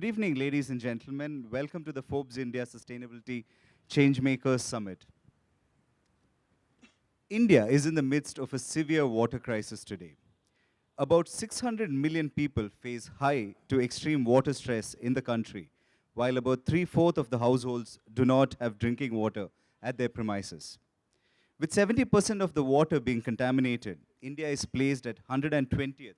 Good evening, ladies and gentlemen. Welcome to the Forbes India Sustainability Changemakers Summit. India is in the midst of a severe water crisis today. About 600 million people face high to extreme water stress in the country, while about three-fourths of the households do not have drinking water at their premises. With 70% of the water being contaminated, India is placed at 120th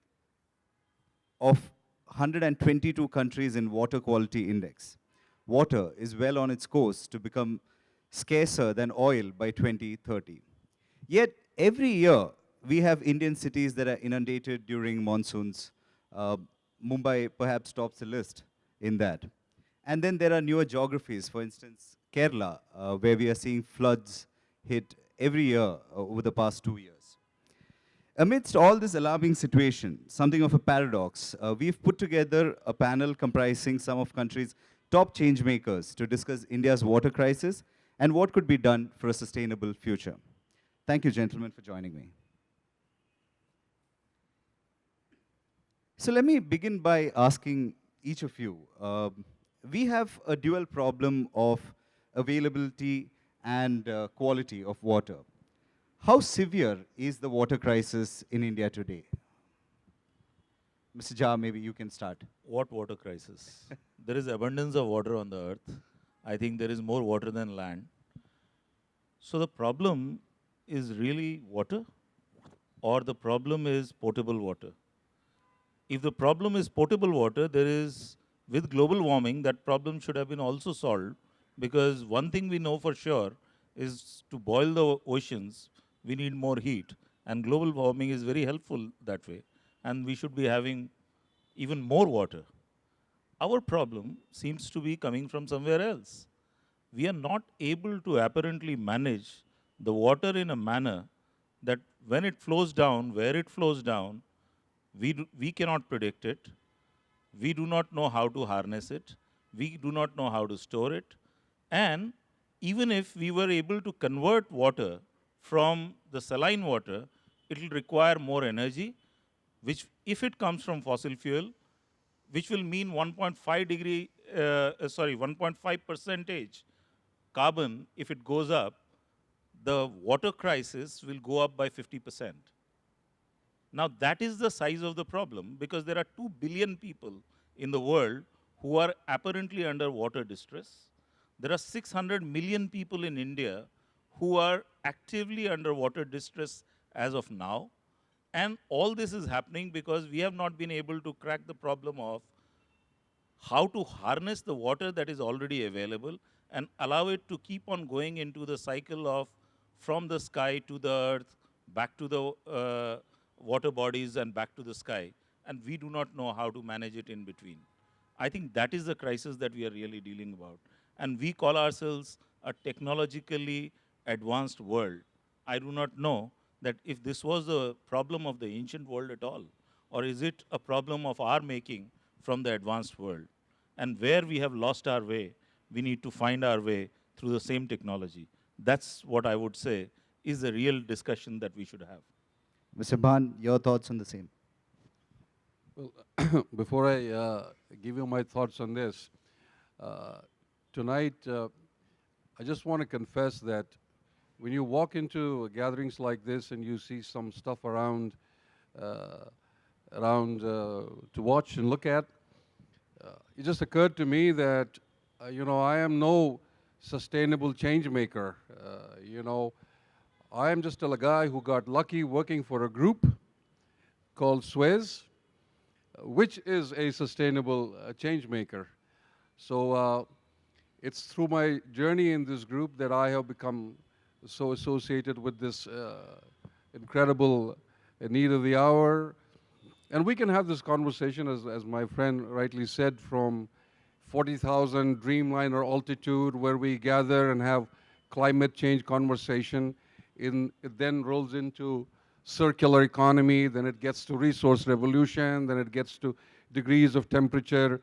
of 122 countries in Water Quality Index. Water is well on its course to become scarcer than oil by 2030. Yet, every year, we have Indian cities that are inundated during monsoons. Mumbai perhaps tops the list in that. And then there are newer geographies, for instance, Kerala, where we are seeing floods hit every year over the past 2 years. Amidst all this alarming situation, something of a paradox, we've put together a panel comprising some of country's top change makers to discuss India's water crisis and what could be done for a sustainable future. Thank you, gentlemen, for joining me. So let me begin by asking each of you. We have a dual problem of availability and quality of water. How severe is the water crisis in India today? Mr. Jha, maybe you can start. What water crisis? There is abundance of water on the earth. I think there is more water than land. So the problem is really water, or the problem is potable water? If the problem is potable water, with global warming, that problem should have been also solved, because one thing we know for sure is to boil the oceans, we need more heat, and global warming is very helpful that way, and we should be having even more water. Our problem seems to be coming from somewhere else. We are not able to apparently manage the water in a manner that when it flows down, where it flows down, we cannot predict it. We do not know how to harness it. We do not know how to store it. And even if we were able to convert water from the saline water, it will require more energy, which if it comes from fossil fuel, which will mean 1.5 percentage carbon, if it goes up, the water crisis will go up by 50%. Now that is the size of the problem, because there are 2 billion people in the world who are apparently under water distress. There are 600 million people in India who are actively under water distress as of now. And all this is happening because we have not been able to crack the problem of how to harness the water that is already available and allow it to keep on going into the cycle of from the sky to the earth, back to the water bodies and back to the sky. And we do not know how to manage it in between. I think that is the crisis that we are really dealing about. And we call ourselves a technologically advanced world. I do not know that if this was a problem of the ancient world at all, or is it a problem of our making from the advanced world? And where we have lost our way, we need to find our way through the same technology. That's what I would say is the real discussion that we should have. Mr. Bhan, your thoughts on the same? Well, before I give you my thoughts on this, tonight I just want to confess that when you walk into gatherings like this and you see some stuff around to watch and look at, it just occurred to me that I am no sustainable change maker. I am just a guy who got lucky working for a group called SUEZ, which is a sustainable change maker. So it's through my journey in this group that I have become so associated with this incredible need of the hour. And we can have this conversation, as my friend rightly said, from 40,000 Dreamliner altitude, where we gather and have climate change conversation. It then rolls into circular economy, then it gets to resource revolution, then it gets to degrees of temperature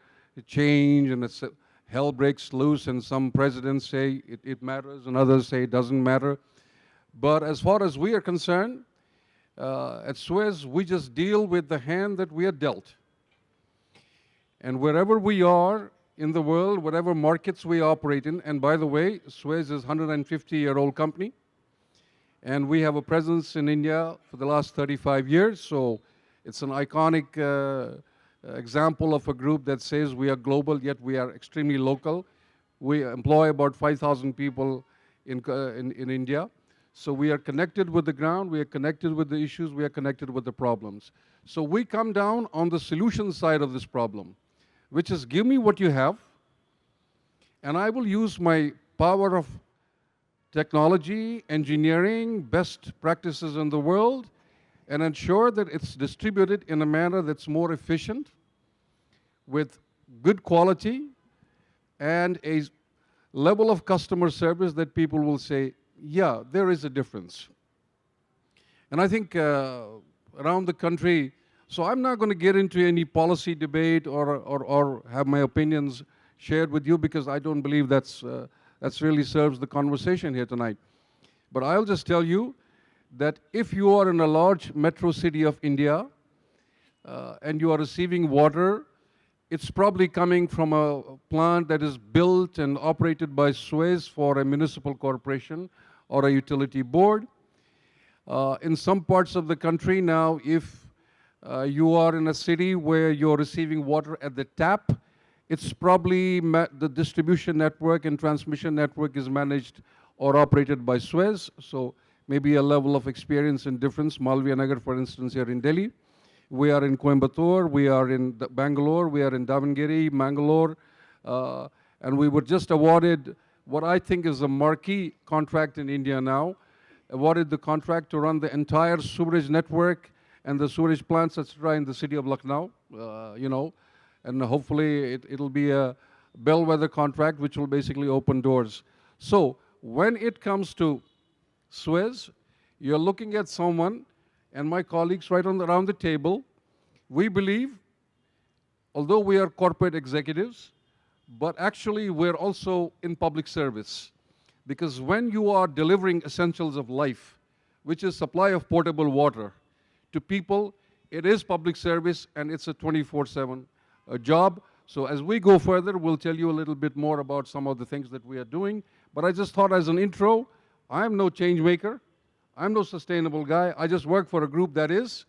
change, and it's hell breaks loose, and some presidents say it matters, and others say it doesn't matter. But as far as we are concerned, at SUEZ, we just deal with the hand that we are dealt. And wherever we are in the world, whatever markets we operate in, and by the way, SUEZ is a 150-year-old company, and we have a presence in India for the last 35 years, so it's an iconic example of a group that says we are global, yet we are extremely local. We employ about 5,000 people in India. So we are connected with the ground, we are connected with the issues, we are connected with the problems. So we come down on the solution side of this problem, which is give me what you have, and I will use my power of technology, engineering, best practices in the world, and ensure that it's distributed in a manner that's more efficient, with good quality, and a level of customer service that people will say, yeah, there is a difference. And I think around the country, so I'm not going to get into any policy debate or have my opinions shared with you, because I don't believe that's really serves the conversation here tonight. But I'll just tell you that if you are in a large metro city of India and you are receiving water, it's probably coming from a plant that is built and operated by SUEZ for a municipal corporation or a utility board. In some parts of the country now, if you are in a city where you're receiving water at the tap, it's probably the distribution network and transmission network is managed or operated by SUEZ. So maybe a level of experience and difference. Malviya Nagar, for instance, here in Delhi. We are in Coimbatore, we are in Bangalore, we are in Davangere, Mangalore, and we were just awarded what I think is a marquee contract in India now, awarded the contract to run the entire sewerage network and the sewerage plants, etc., in the city of Lucknow, and hopefully it'll be a bellwether contract which will basically open doors. So when it comes to SUEZ, you're looking at someone, and my colleagues right around the table, we believe, although we are corporate executives, but actually we're also in public service. Because when you are delivering essentials of life, which is supply of potable water to people, it is public service and it's a 24/7 job. So as we go further, we'll tell you a little bit more about some of the things that we are doing. But I just thought as an intro, I'm no change maker. I'm no sustainable guy. I just work for a group that is,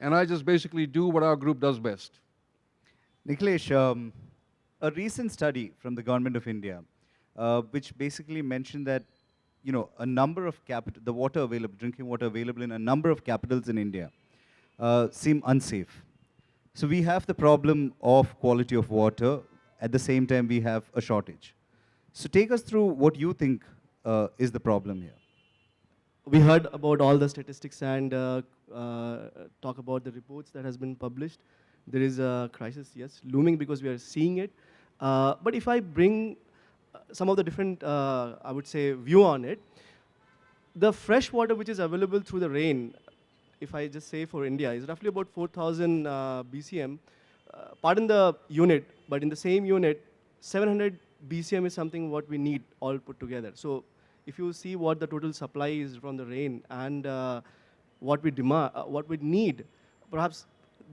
and I just basically do what our group does best. Nikhilesh, a recent study from the Government of India, which basically mentioned that, a number of the water available, drinking water available in a number of capitals in India, seem unsafe. So we have the problem of quality of water. At the same time, we have a shortage. So take us through what you think is the problem here. We heard about all the statistics and talk about the reports that has been published. There is a crisis, yes, looming because we are seeing it. But if I bring some of the different, I would say, view on it, the fresh water which is available through the rain, if I just say for India, is roughly about 4,000 BCM. Pardon the unit, but in the same unit, 700 BCM is something what we need all put together. So if you see what the total supply is from the rain and what we demand, what we need, perhaps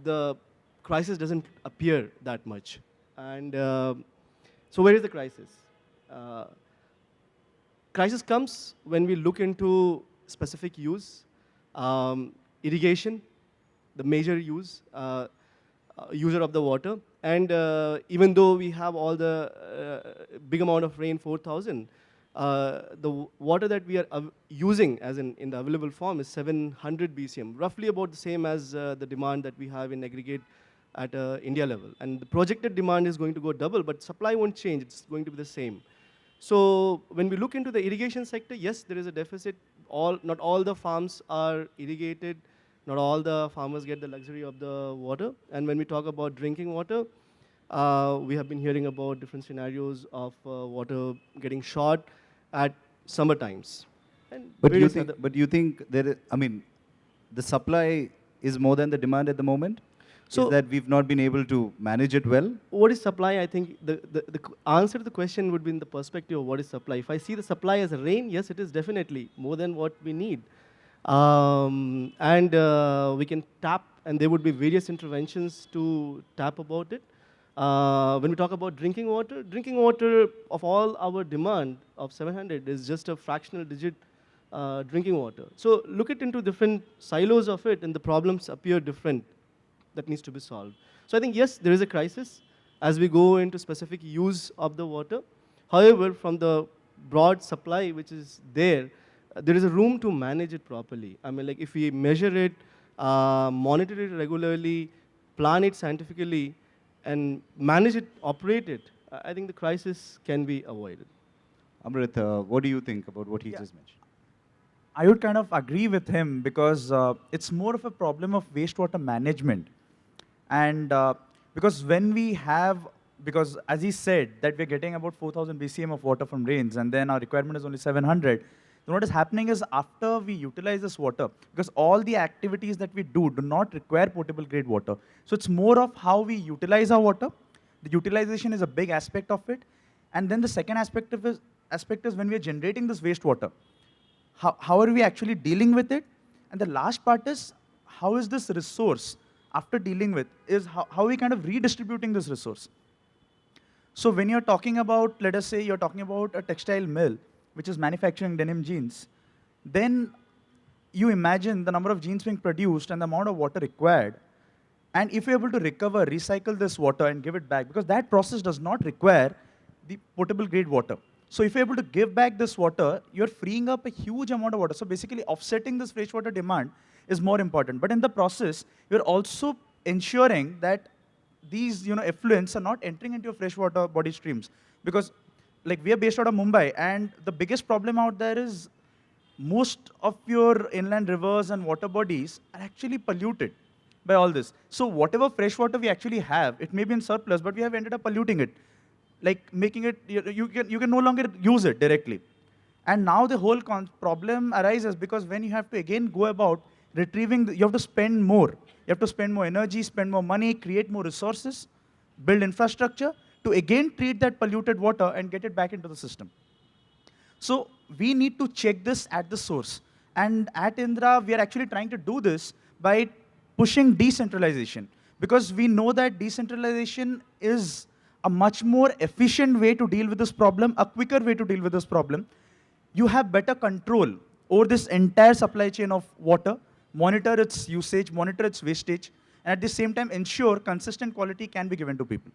the crisis doesn't appear that much. And so where is the crisis? Crisis comes when we look into specific use, irrigation, the major use, user of the water. And even though we have all the big amount of rain, 4,000, the water that we are using as in the available form is 700 BCM, roughly about the same as the demand that we have in aggregate at India level. And the projected demand is going to go double, but supply won't change, it's going to be the same. So when we look into the irrigation sector, yes, there is a deficit. Not all the farms are irrigated, not all the farmers get the luxury of the water. And when we talk about drinking water, we have been hearing about different scenarios of water getting short at summer times. But do you think the supply is more than the demand at the moment? So is that we've not been able to manage it well? What is supply? I think the answer to the question would be in the perspective of what is supply. If I see the supply as rain, yes, it is definitely more than what we need. We can tap, and there would be various interventions to tap about it. When we talk about drinking water of all our demand of 700 is just a fractional digit drinking water. So look it into different silos of it, and the problems appear different that needs to be solved. So I think, yes, there is a crisis as we go into specific use of the water. However, from the broad supply which is there, there is a room to manage it properly. I mean, like if we measure it, monitor it regularly, plan it scientifically, and manage it, operate it, I think the crisis can be avoided. Amrit, what do you think about what he just mentioned? I would kind of agree with him because it's more of a problem of wastewater management. And because when we have, because as he said, that we're getting about 4,000 BCM of water from rains, and then our requirement is only 700. Then what is happening is after we utilize this water, because all the activities that we do not require potable grade water. So it's more of how we utilize our water. The utilization is a big aspect of it. And then the second aspect is when we are generating this wastewater, how are we actually dealing with it? And the last part is, how is this resource, after dealing with, is how are we kind of redistributing this resource? So when you're talking about, let us say you're talking about a textile mill, which is manufacturing denim jeans, then you imagine the number of jeans being produced and the amount of water required. And if you're able to recover, recycle this water and give it back, because that process does not require the potable grade water. So if you're able to give back this water, you're freeing up a huge amount of water. So basically offsetting this freshwater demand is more important. But in the process, you're also ensuring that these effluents are not entering into your freshwater body streams. Because like we are based out of Mumbai, and the biggest problem out there is most of your inland rivers and water bodies are actually polluted by all this. So whatever fresh water we actually have, it may be in surplus, but we have ended up polluting it, like making it, you can no longer use it directly. And now the whole problem arises because when you have to again go about retrieving, you have to spend more. You have to spend more energy, spend more money, create more resources, build infrastructure to again treat that polluted water and get it back into the system. So we need to check this at the source. And at INDRA, we are actually trying to do this by pushing decentralization. Because we know that decentralization is a much more efficient way to deal with this problem, a quicker way to deal with this problem. You have better control over this entire supply chain of water, monitor its usage, monitor its wastage, and at the same time ensure consistent quality can be given to people.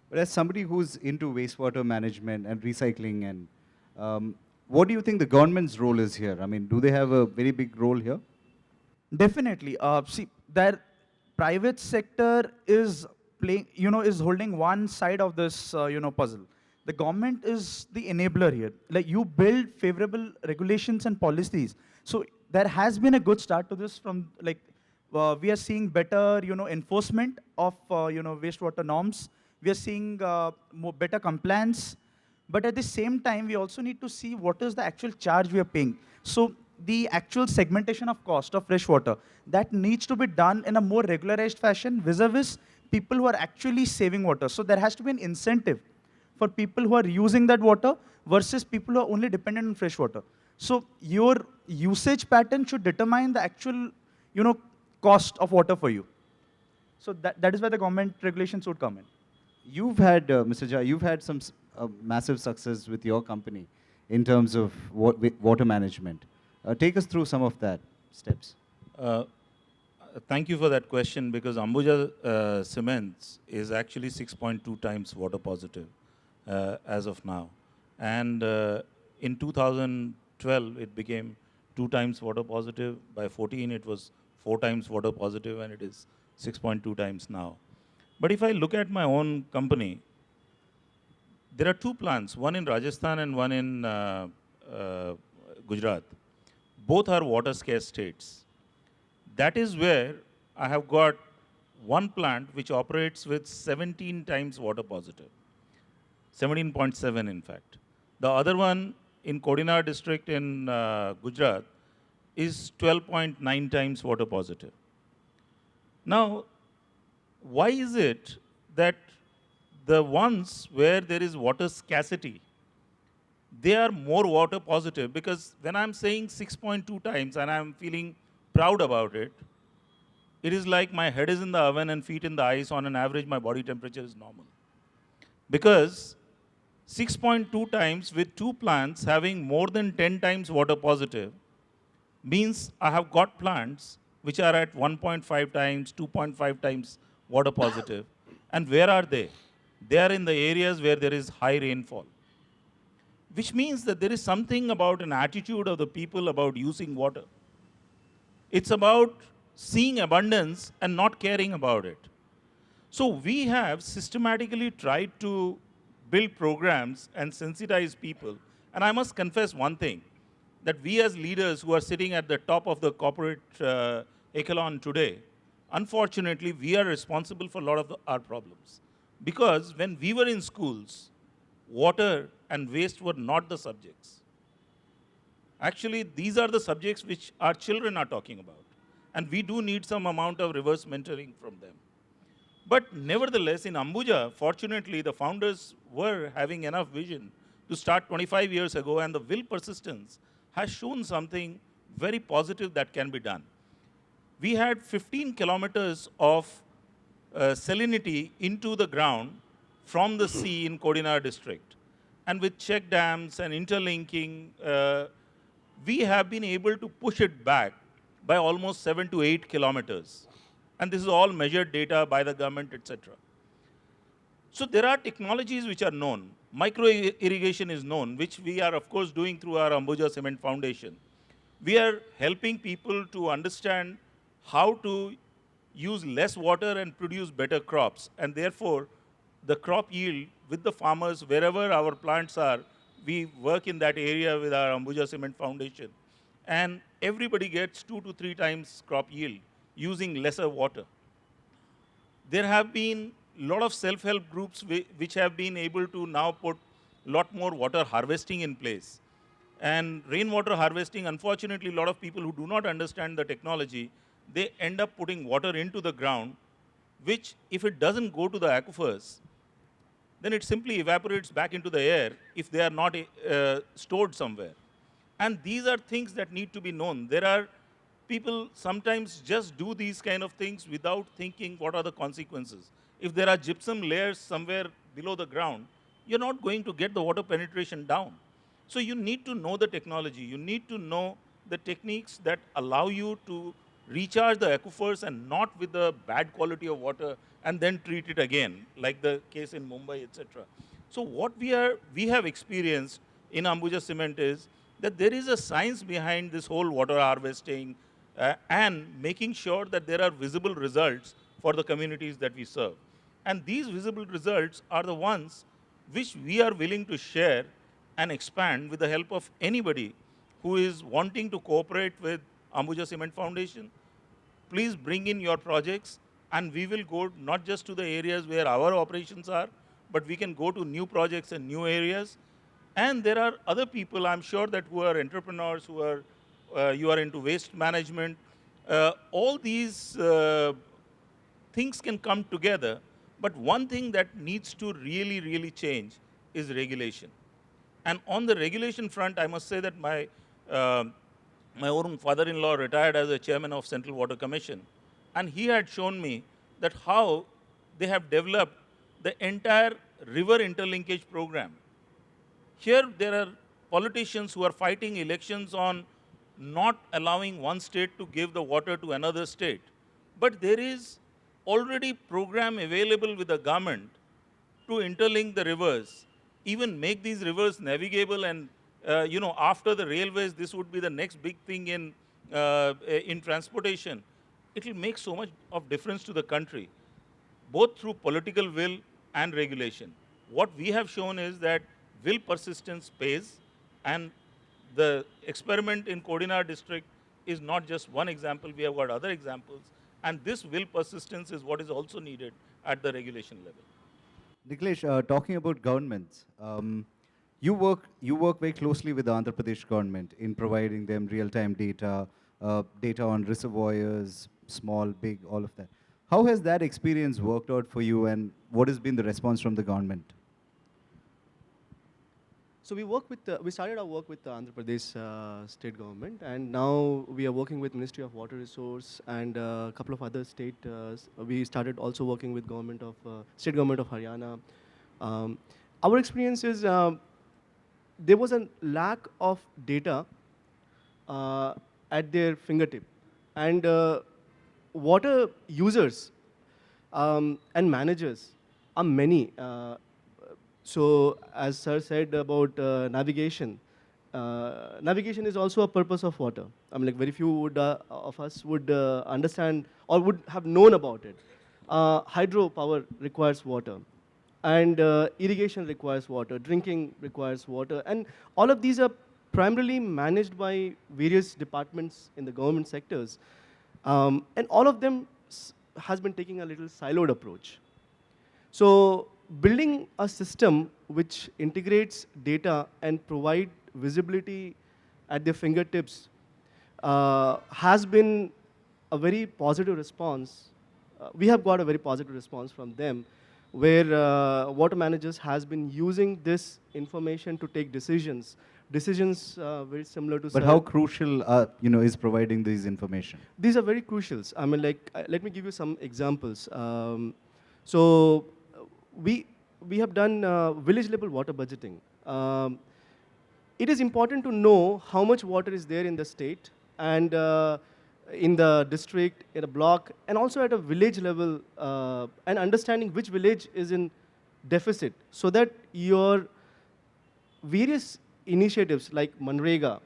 But as somebody who's into wastewater management and recycling, and what do you think the government's role is here? I mean, do they have a very big role here? Definitely. See, their private sector is playing, is holding one side of this, puzzle. The government is the enabler here. Like you build favorable regulations and policies. So there has been a good start to this from like, we are seeing better, enforcement of, wastewater norms. We are seeing more better compliance. But at the same time, we also need to see what is the actual charge we are paying. So the actual segmentation of cost of fresh water, that needs to be done in a more regularized fashion vis-a-vis people who are actually saving water. So there has to be an incentive for people who are using that water versus people who are only dependent on fresh water. So your usage pattern should determine the actual, cost of water for you. So that is where the government regulations would come in. You've had, Mr. Jha, you've had some massive success with your company in terms of water management. Take us through some of that steps. Thank you for that question, because Ambuja Cement is actually 6.2 times water positive as of now. And in 2012, it became 2 times water positive. By 14, it was 4 times water positive, and it is 6.2 times now. But if I look at my own company, there are 2 plants, one in Rajasthan and one in Gujarat. Both are water scarce states. That is where I have got one plant which operates with 17 times water positive, 17.7 in fact. The other one in Kodinar district in Gujarat is 12.9 times water positive. Now, why is it that the ones where there is water scarcity, they are more water positive? Because when I'm saying 6.2 times and I'm feeling proud about it, it is like my head is in the oven and feet in the ice. On an average, my body temperature is normal. Because 6.2 times with two plants having more than 10 times water positive means I have got plants which are at 1.5 times, 2.5 times water positive. And where are they? They are in the areas where there is high rainfall, which means that there is something about an attitude of the people about using water. It's about seeing abundance and not caring about it. So we have systematically tried to build programs and sensitize people. And I must confess one thing, that we as leaders who are sitting at the top of the corporate echelon today, unfortunately, we are responsible for a lot of our problems. Because when we were in schools, water and waste were not the subjects. Actually, these are the subjects which our children are talking about. And we do need some amount of reverse mentoring from them. But nevertheless, in Ambuja, fortunately, the founders were having enough vision to start 25 years ago, and the will persistence has shown something very positive that can be done. We had 15 kilometers of salinity into the ground from the sea in Kodinar district. And with check dams and interlinking, we have been able to push it back by almost 7 to 8 kilometers. And this is all measured data by the government, etc. So there are technologies which are known. Micro irrigation is known, which we are, of course, doing through our Ambuja Cement Foundation. We are helping people to understand how to use less water and produce better crops. And therefore, the crop yield with the farmers, wherever our plants are, we work in that area with our Ambuja Cement Foundation. And everybody gets 2 to 3 times crop yield using lesser water. There have been a lot of self-help groups which have been able to now put a lot more water harvesting in place. And rainwater harvesting, unfortunately, a lot of people who do not understand the technology, they end up putting water into the ground, which if it doesn't go to the aquifers, then it simply evaporates back into the air if they are not stored somewhere. And these are things that need to be known. There are people sometimes just do these kind of things without thinking what are the consequences. If there are gypsum layers somewhere below the ground, you're not going to get the water penetration down. So you need to know the technology. You need to know the techniques that allow you to recharge the aquifers and not with the bad quality of water and then treat it again, like the case in Mumbai, etc. So what we have experienced in Ambuja Cement is that there is a science behind this whole water harvesting and making sure that there are visible results for the communities that we serve. And these visible results are the ones which we are willing to share and expand with the help of anybody who is wanting to cooperate with Ambuja Cement Foundation. Please bring in your projects, and we will go not just to the areas where our operations are, but we can go to new projects and new areas. And there are other people, I'm sure, that who are entrepreneurs, who are you are into waste management. All these things can come together, but one thing that needs to really, really change is regulation. And on the regulation front, I must say that my own father-in-law retired as a chairman of Central Water Commission, and he had shown me that how they have developed the entire river interlinkage program. Here, there are politicians who are fighting elections on not allowing one state to give the water to another state. But there is already program available with the government to interlink the rivers, even make these rivers navigable. And after the railways, this would be the next big thing in transportation. It will make so much of difference to the country, both through political will and regulation. What we have shown is that will persistence pays, and the experiment in Kodinar district is not just one example. We have got other examples, and this will persistence is what is also needed at the regulation level. Nikhilesh, talking about governments, you work very closely with the Andhra Pradesh government in providing them real-time data, data on reservoirs, small, big, all of that. How has that experience worked out for you, and what has been the response from the government? So we started our work with the Andhra Pradesh state government, and now we are working with Ministry of Water Resource and a couple of other state. We started also working with state government of Haryana, Our experience is there was a lack of data at their fingertip. And water users and managers are many. So as sir said about navigation, navigation is also a purpose of water. I mean, like very few would, of us would understand or would have known about it. Hydropower requires water, and irrigation requires water, drinking requires water, and all of these are primarily managed by various departments in the government sectors. And all of them has been taking a little siloed approach. So building a system which integrates data and provide visibility at their fingertips has been a very positive response. We have got a very positive response from them, where water managers has been using this information to take decisions. Decisions very similar to. But how crucial, is providing these information? These are very crucial. I mean, like, let me give you some examples. So we have done village level water budgeting. It is important to know how much water is there in the state and in the district, in a block, and also at a village level, and understanding which village is in deficit, so that your various initiatives like Manrega,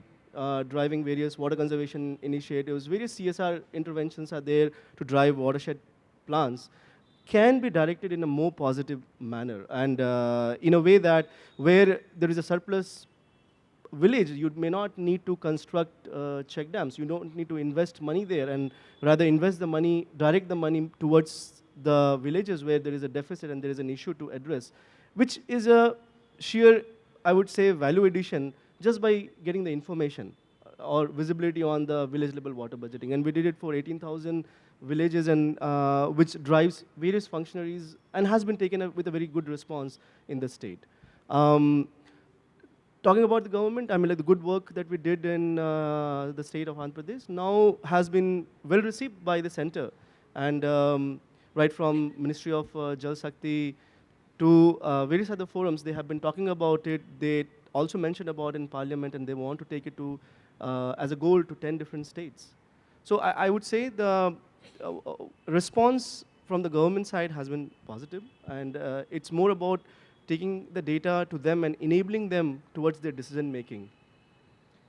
driving various water conservation initiatives, various CSR interventions are there to drive watershed plans, can be directed in a more positive manner, and in a way that where there is a surplus village, you may not need to construct check dams. You don't need to invest money there, and rather invest the money, direct the money towards the villages where there is a deficit and there is an issue to address, which is a sheer, I would say, value addition just by getting the information or visibility on the village level water budgeting. And we did it for 18,000 villages, and which drives various functionaries and has been taken up with a very good response in the state. Talking about the government, I mean, like the good work that we did in the state of Andhra Pradesh now has been well received by the center. And right from Ministry of Jal Shakti to various other forums, they have been talking about it. They also mentioned about it in Parliament, and they want to take it to, as a goal, to 10 different states. So I would say the response from the government side has been positive, and it's more about taking the data to them and enabling them towards their decision making.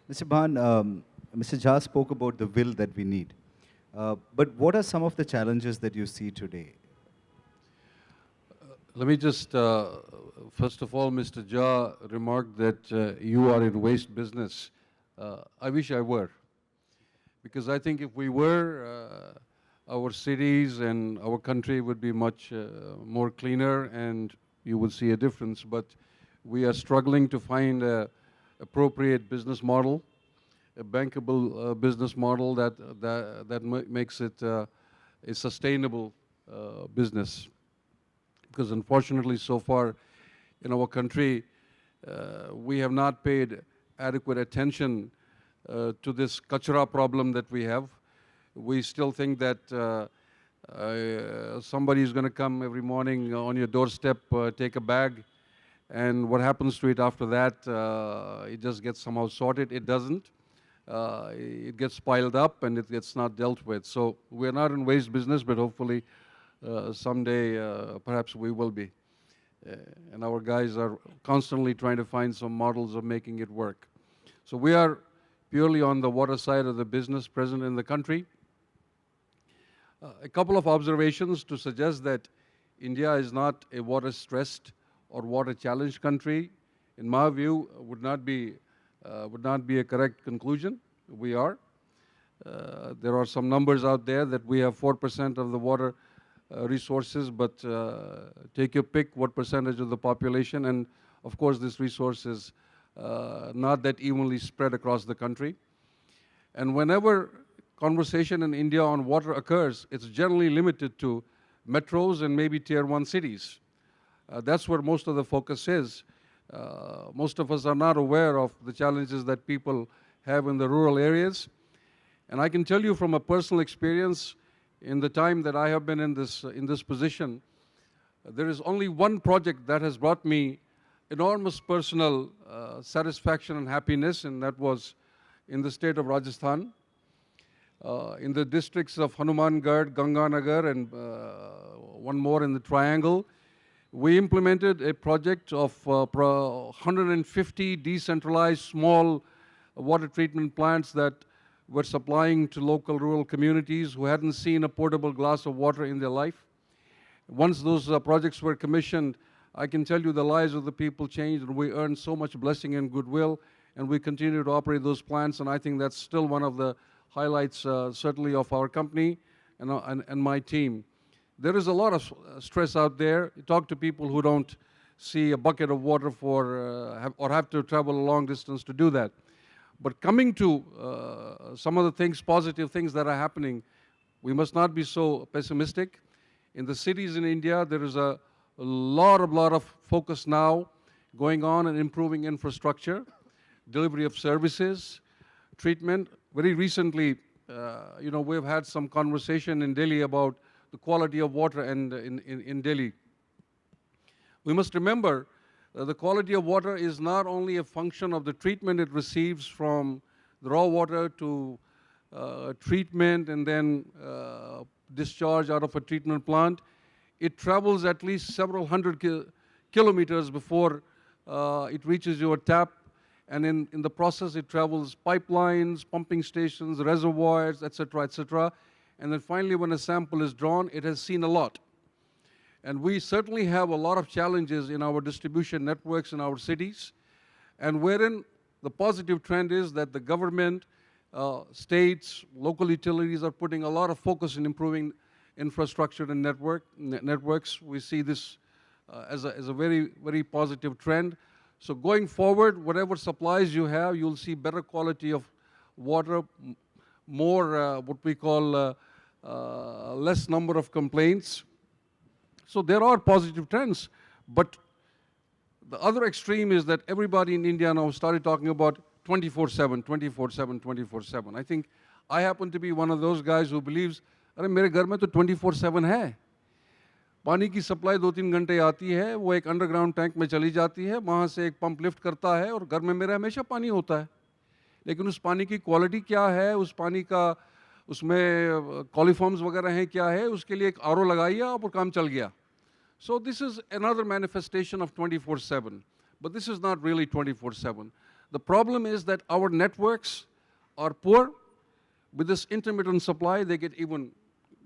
Mr. Bhan, Mr. Jha spoke about the will that we need. But what are some of the challenges that you see today? Let me just, first of all, Mr. Jha remarked that you are in waste business. I wish I were. Because I think if we were, our cities and our country would be much more cleaner, and you would see a difference. But we are struggling to find an appropriate business model, a bankable business model that makes it a sustainable business. Because unfortunately, so far in our country, we have not paid adequate attention to this kachra problem that we have. We still think that somebody is going to come every morning on your doorstep, take a bag, and what happens to it after that, it just gets somehow sorted. It doesn't. It gets piled up and it gets not dealt with. So we're not in waste business, but hopefully someday perhaps we will be. And our guys are constantly trying to find some models of making it work. So we are purely on the water side of the business present in the country. A couple of observations to suggest that India is not a water-stressed or water-challenged country, in my view, would not be a correct conclusion. We are. There are some numbers out there that we have 4% of the water resources, but take your pick what percentage of the population, and of course this resource is not that evenly spread across the country. And whenever conversation in India on water occurs, it's generally limited to metros and maybe tier 1 cities. That's where most of the focus is. Most of us are not aware of the challenges that people have in the rural areas. And I can tell you from a personal experience, in the time that I have been in this position, there is only one project that has brought me enormous personal satisfaction and happiness, and that was in the state of Rajasthan, in the districts of Hanumangarh, Ganganagar, and one more in the Triangle. We implemented a project of 150 decentralized small water treatment plants that were supplying to local rural communities who hadn't seen a portable glass of water in their life. Once those projects were commissioned, I can tell you the lives of the people changed, and we earned so much blessing and goodwill, and we continue to operate those plants, and I think that's still one of the highlights, certainly, of our company and my team. There is a lot of stress out there. You talk to people who don't see a bucket of water or have to travel a long distance to do that. But coming to some of the things, positive things that are happening, we must not be so pessimistic. In the cities in India, there is a lot of focus now going on in improving infrastructure, delivery of services, treatment. Very recently, we've had some conversation in Delhi about the quality of water in Delhi. We must remember the quality of water is not only a function of the treatment it receives from the raw water to treatment and then discharge out of a treatment plant. It travels at least several hundred kilometers before it reaches your tap, and in the process it travels pipelines, pumping stations, reservoirs, etc., etc. And then finally when a sample is drawn, it has seen a lot. And we certainly have a lot of challenges in our distribution networks in our cities, and wherein the positive trend is that the government, states, local utilities are putting a lot of focus in improving infrastructure and networks. We see this as a very, very positive trend. So going forward, whatever supplies you have, you'll see better quality of water, more what we call less number of complaints. So there are positive trends, but the other extreme is that everybody in India now started talking about 24/7, 24/7, 24/7. I think I happen to be one of those guys who believes, अरे मेरे घर में तो 24/7 है. पानी की supply 2-3 घंटे आती है, वो एक अंडरग्राउंड टैंक में चली जाती है, वहाँ से एक पंप लिफ्ट करता है और घर में मेरा हमेशा पानी होता है. लेकिन उस पानी की क्वालिटी क्या है, उस पानी का उसमें कॉलीफॉर्म्स वगैरह हैं क्या है, उसके लिए एक आरओ लगाइए और काम चल गया. So this is another manifestation of 24/7, but this is not really 24/7. The problem is that our networks are poor. With this intermittent supply, they get even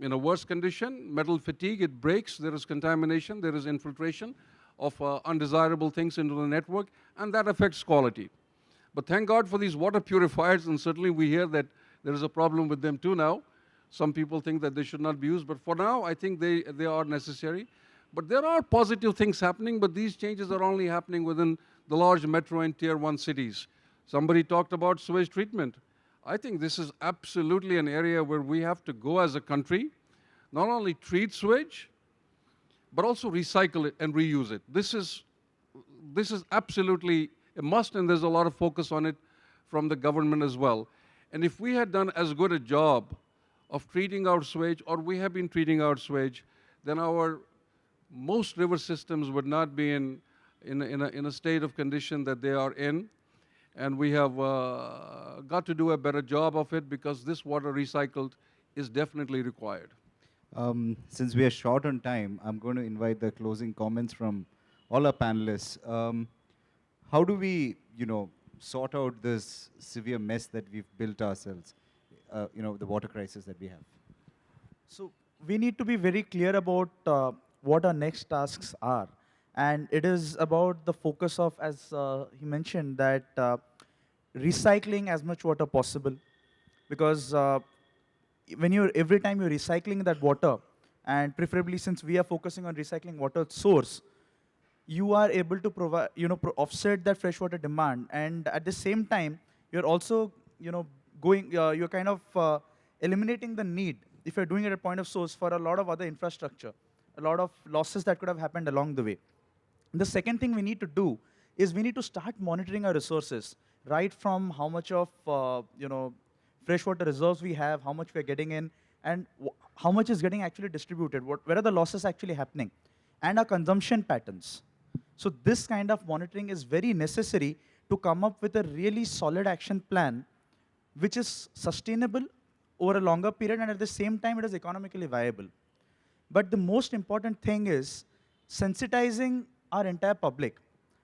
in a worse condition. Metal fatigue, it breaks, there is contamination, there is infiltration of undesirable things into the network, and that affects quality. But thank God for these water purifiers, and certainly we hear that there is a problem with them too now. Some people think that they should not be used, but for now, I think they are necessary. But there are positive things happening, but these changes are only happening within the large metro and tier 1 cities. Somebody talked about sewage treatment. I think this is absolutely an area where we have to go as a country, not only treat sewage, but also recycle it and reuse it. This is absolutely a must, and there's a lot of focus on it from the government as well. And if we had done as good a job of treating our sewage, or we have been treating our sewage, then our most river systems would not be in a state of condition that they are in. And we have got to do a better job of it, because this water recycled is definitely required. Since we are short on time, I'm going to invite the closing comments from all our panelists. How do we, sort out this severe mess that we've built ourselves, the water crisis that we have? So we need to be very clear about what our next tasks are. And it is about the focus of, as he mentioned, that recycling as much water possible. Because every time you're recycling that water, and preferably since we are focusing on recycling water source, you are able to provide, offset that freshwater demand. And at the same time, you're also, you're kind of eliminating the need, if you're doing it at point of source, for a lot of other infrastructure, a lot of losses that could have happened along the way. The second thing we need to do is we need to start monitoring our resources, right from how much of freshwater reserves we have, how much we're getting in, and how much is getting actually distributed, where are the losses actually happening. and our consumption patterns. So this kind of monitoring is very necessary to come up with a really solid action plan which is sustainable over a longer period, and at the same time it is economically viable. But the most important thing is sensitizing our entire public,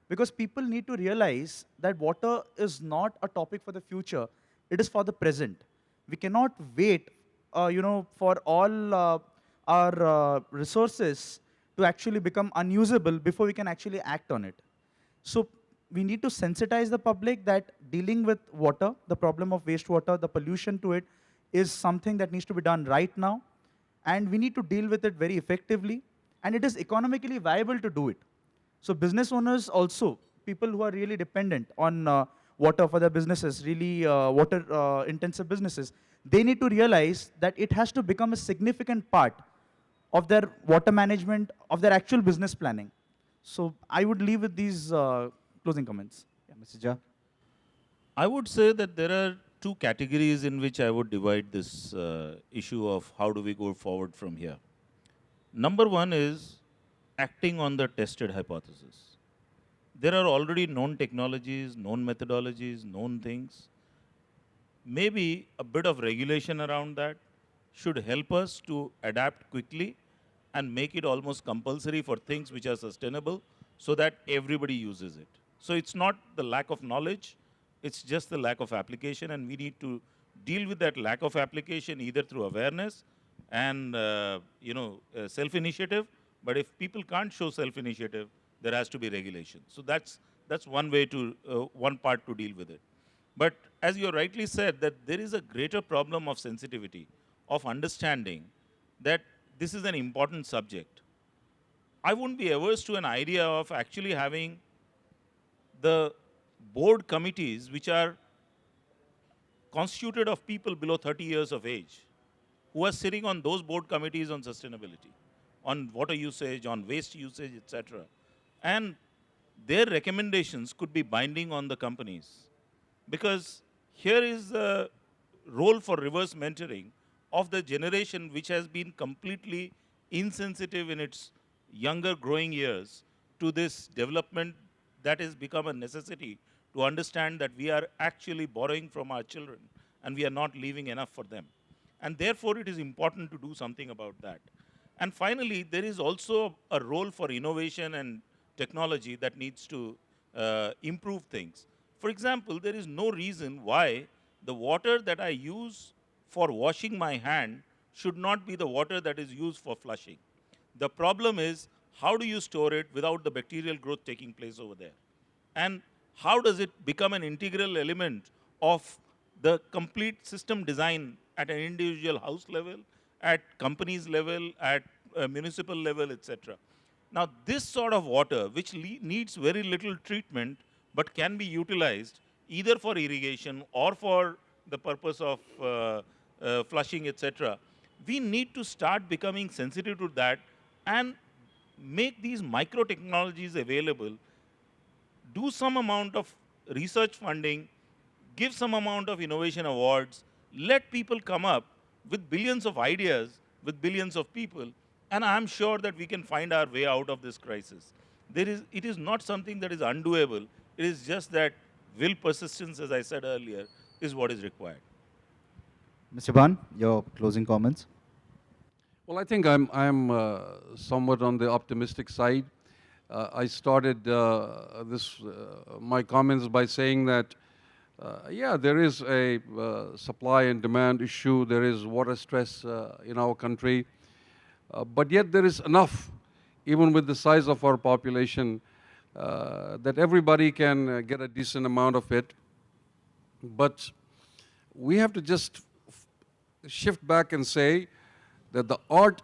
because people need to realize that water is not a topic for the future, it is for the present. We cannot wait for all our resources to actually become unusable before we can actually act on it. So we need to sensitize the public that dealing with water, the problem of wastewater, the pollution to it, is something that needs to be done right now. And we need to deal with it very effectively. And it is economically viable to do it. So business owners also, people who are really dependent on water for their businesses, really water intensive businesses, they need to realize that it has to become a significant part of their water management, of their actual business planning. So I would leave with these closing comments. Yeah, Mr. Jha. I would say that there are two categories in which I would divide this issue of how do we go forward from here. Number one is acting on the tested hypothesis. There are already known technologies, known methodologies, known things. Maybe a bit of regulation around that should help us to adapt quickly and make it almost compulsory for things which are sustainable so that everybody uses it. So it's not the lack of knowledge, it's just the lack of application, and we need to deal with that lack of application either through awareness and self-initiative. But if people can't show self-initiative, there has to be regulation. So that's one way to one part to deal with it. But as you rightly said, that there is a greater problem of sensitivity, of understanding that this is an important subject. I wouldn't be averse to an idea of actually having the board committees which are constituted of people below 30 years of age, who are sitting on those board committees on sustainability, on water usage, on waste usage, etc. And their recommendations could be binding on the companies. Because here is the role for reverse mentoring of the generation which has been completely insensitive in its younger growing years to this development that has become a necessity to understand that we are actually borrowing from our children and we are not leaving enough for them. And therefore, it is important to do something about that. And finally, there is also a role for innovation and technology that needs to improve things. For example, there is no reason why the water that I use for washing my hand should not be the water that is used for flushing. The problem is, how do you store it without the bacterial growth taking place over there? And how does it become an integral element of the complete system design at an individual house level, at companies level, at municipal level, etc. Now, this sort of water, which needs very little treatment, but can be utilized either for irrigation or for the purpose of flushing, etc. We need to start becoming sensitive to that and make these micro technologies available, do some amount of research funding, give some amount of innovation awards, let people come up with billions of ideas, with billions of people, and I'm sure that we can find our way out of this crisis. It is not something that is undoable. It is just that will, persistence, as I said earlier, is what is required. Mr. Bhan, your closing comments. Well, I think I'm somewhat on the optimistic side. I started my comments by saying that, yeah, there is a supply and demand issue. There is water stress in our country. But yet there is enough, even with the size of our population, that everybody can get a decent amount of it. But we have to just shift back and say that the art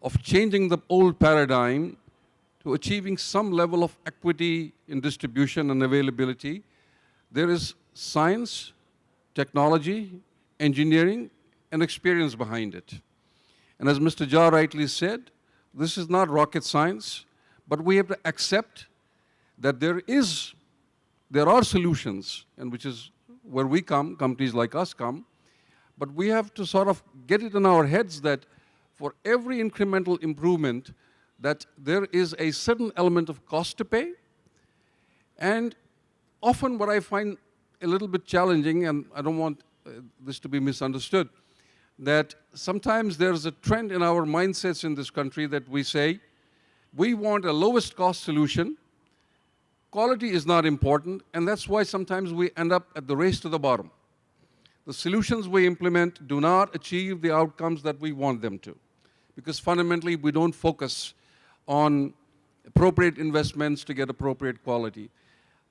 of changing the old paradigm to achieving some level of equity in distribution and availability, there is science, technology, engineering, and experience behind it. And as Mr. Jha rightly said, this is not rocket science, but we have to accept that there are solutions, and which is where we come, companies like us come, but we have to sort of get it in our heads that for every incremental improvement, that there is a certain element of cost to pay. And often what I find a little bit challenging, and I don't want this to be misunderstood, that sometimes there's a trend in our mindsets in this country that we say, we want a lowest cost solution, quality is not important, and that's why sometimes we end up at the race to the bottom. The solutions we implement do not achieve the outcomes that we want them to, because fundamentally we don't focus on appropriate investments to get appropriate quality.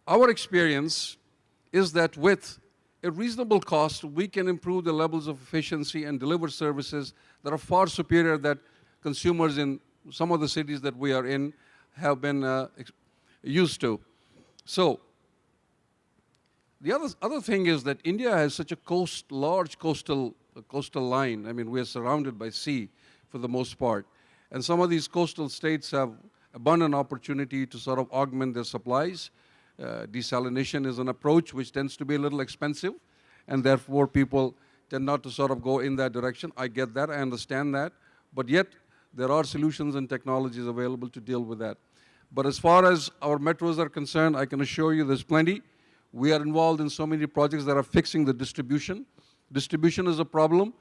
Our experience is that with a reasonable cost, we can improve the levels of efficiency and deliver services that are far superior that consumers in some of the cities that we are in have been used to. So, the other thing is that India has such a large coastal line. I mean, we are surrounded by sea for the most part. And some of these coastal states have abundant opportunity to sort of augment their supplies. Desalination is an approach which tends to be a little expensive, and therefore people tend not to sort of go in that direction. I get that, I understand that, but yet there are solutions and technologies available to deal with that. But as far as our metros are concerned, I can assure you there's plenty. We are involved in so many projects that are fixing the distribution. Distribution is a problem.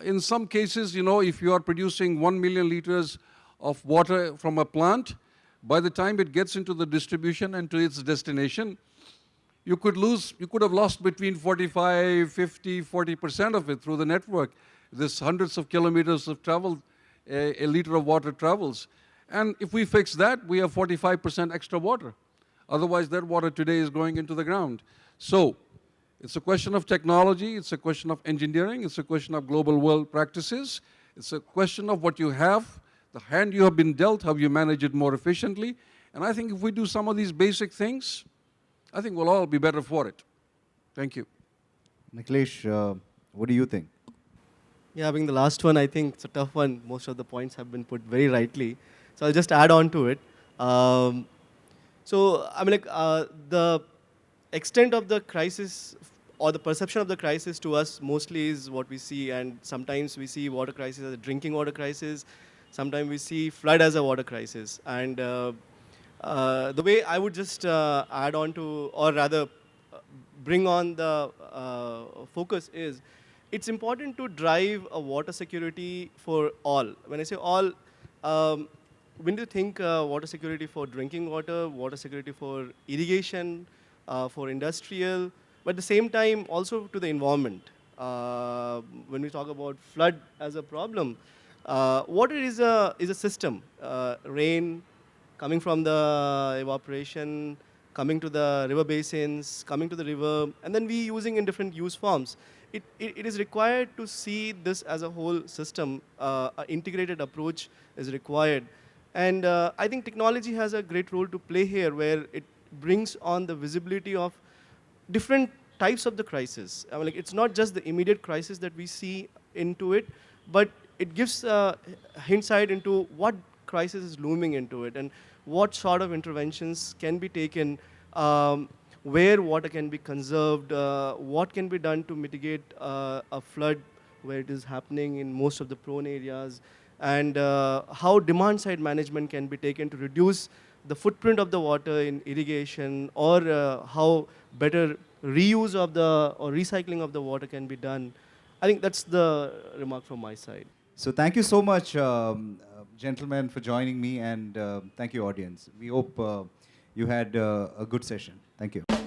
In some cases, you know, if you are producing 1 million liters of water from a plant, by the time it gets into the distribution and to its destination, you could have lost between 45, 50, 40% of it through the network. There's hundreds of kilometers of travel, a liter of water travels. And if we fix that, we have 45% extra water. Otherwise, that water today is going into the ground. So, it's a question of technology, it's a question of engineering, it's a question of global world practices, it's a question of what you have, the hand you have been dealt, how you manage it more efficiently. And I think if we do some of these basic things, I think we'll all be better for it. Thank you. Nikhilesh, what do you think? Yeah, being the last one, I think it's a tough one. Most of the points have been put very rightly. So I'll just add on to it. So, I mean, the extent of the crisis or the perception of the crisis to us mostly is what we see, and sometimes we see water crisis as a drinking water crisis. Sometimes we see flood as a water crisis. And the way I would just add on to, or rather bring on the focus is, it's important to drive a water security for all. When I say all, when you think water security for drinking water security for irrigation, for industrial, but at the same time also to the environment. When we talk about flood as a problem, water is a system. Rain coming from the evaporation, coming to the river basins, coming to the river, and then we using in different use forms. It is required to see this as a whole system. An integrated approach is required. And I think technology has a great role to play here, where it brings on the visibility of different types of the crisis. I mean, like, it's not just the immediate crisis that we see into it, but it gives insight into what crisis is looming into it and what sort of interventions can be taken, where water can be conserved, what can be done to mitigate a flood where it is happening in most of the prone areas, and how demand-side management can be taken to reduce the footprint of the water in irrigation, or how better reuse of the or recycling of the water can be done. I think that's the remark from my side. So thank you so much, gentlemen, for joining me, and thank you, audience. We hope you had a good session. Thank you.